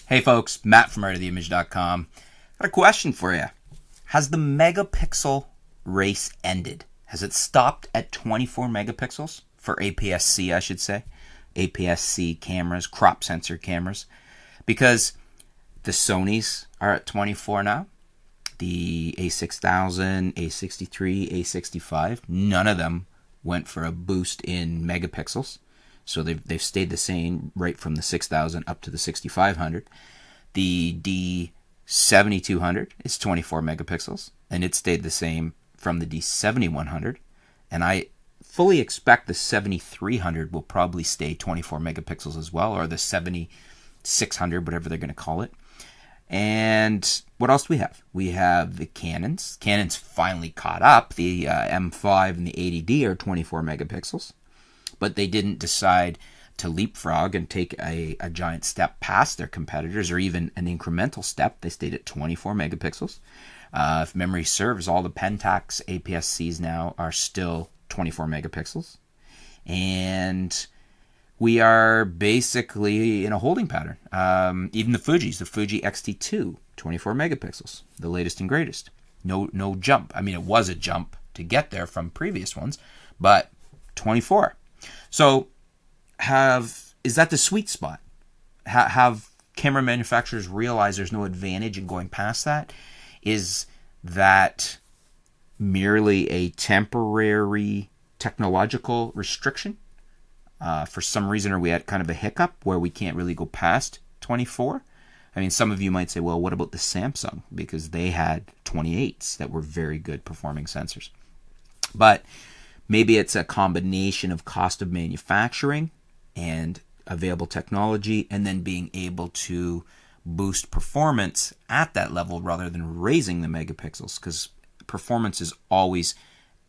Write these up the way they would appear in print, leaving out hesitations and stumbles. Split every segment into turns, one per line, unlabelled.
Hey folks, Matt from artoftheimage.com. Got a question for you. Has the megapixel race ended? Has it stopped at 24 megapixels for APS-C, I should say? APS-C cameras, crop sensor cameras. Because the Sonys are at 24 now. The A6000, A63, A65, none of them went for a boost in megapixels. So they've stayed the same right from the 6000 up to the 6500. The D7200 is 24 megapixels, and it stayed the same from the D7100. And I fully expect the 7300 will probably stay 24 megapixels as well, or the 7600, whatever they're going to call it. And what else do we have? We have the Canons. Canon's finally caught up. The M5 and the 80D are 24 megapixels. But they didn't decide to leapfrog and take a giant step past their competitors, or even an incremental step. They stayed at 24 megapixels. If memory serves, all the Pentax APS-Cs now are still 24 megapixels. And we are basically in a holding pattern. Even the Fuji X-T2, 24 megapixels, the latest and greatest. No jump. I mean, it was a jump to get there from previous ones, but 24. So, is that the sweet spot? Have camera manufacturers realized there's no advantage in going past that? Is that merely a temporary technological restriction? For some reason, are we at kind of a hiccup where we can't really go past 24? I mean, some of you might say, well, what about the Samsung? Because they had 28s that were very good performing sensors. But maybe it's a combination of cost of manufacturing and available technology, and then being able to boost performance at that level rather than raising the megapixels, because performance is always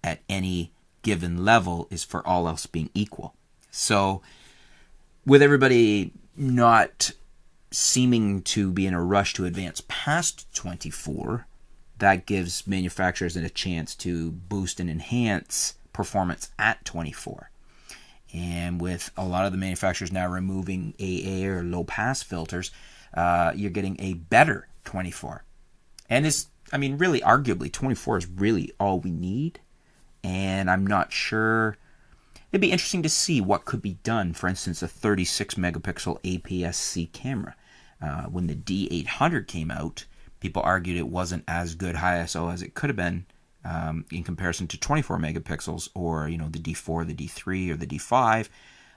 at any given level is for all else being equal. So with everybody not seeming to be in a rush to advance past 24, that gives manufacturers a chance to boost and enhance performance at 24. And with a lot of the manufacturers now removing AA or low pass filters, you're getting a better 24. And really arguably 24 is really all we need. And I'm not sure. It'd be interesting to see what could be done. For instance, a 36 megapixel APS-C camera. When the D800 came out, people argued it wasn't as good high ISO as it could have been. In comparison to 24 megapixels, or the D4, the D3, or the D5.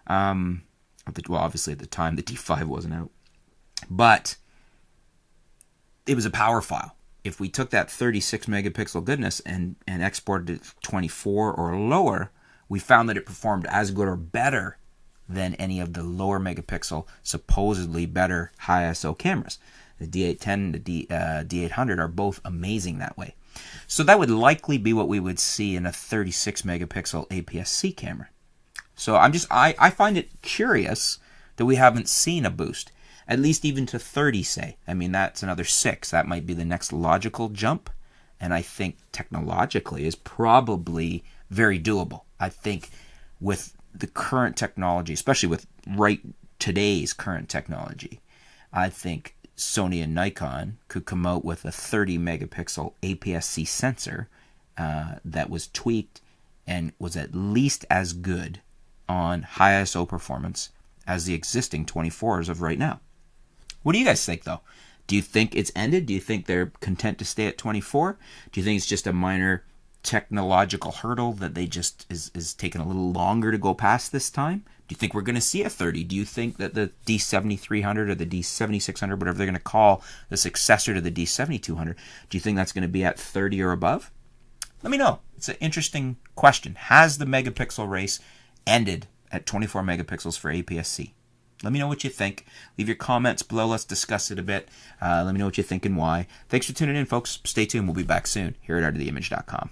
Well, obviously at the time the D5 wasn't out, but it was a power file. If we took that 36 megapixel goodness and exported it to 24 or lower, we found that it performed as good or better than any of the lower megapixel, supposedly better high ISO cameras. The D810 and the D800 are both amazing that way. So that would likely be what we would see in a 36 megapixel APS-C camera. So I find it curious that we haven't seen a boost, at least even to 30, say. I mean, that's another 6. That might be the next logical jump, and I think technologically is probably very doable. I think with the current technology, especially with today's current technology, I think Sony and Nikon could come out with a 30 megapixel APS-C sensor that was tweaked and was at least as good on high ISO performance as the existing 24s of right now. What do you guys think, though? Do you think it's ended? Do you think they're content to stay at 24? Do you think it's just a minor technological hurdle that they just is taking a little longer to go past this time? Do you think we're going to see a 30? Do you think that the D7300 or the D7600, whatever they're going to call the successor to the D7200, do you think that's going to be at 30 or above? Let me know. It's an interesting question. Has the megapixel race ended at 24 megapixels for APS-C? Let me know what you think. Leave your comments below. Let's discuss it a bit. Let me know what you think and why. Thanks for tuning in, folks. Stay tuned. We'll be back soon here at artoftheimage.com.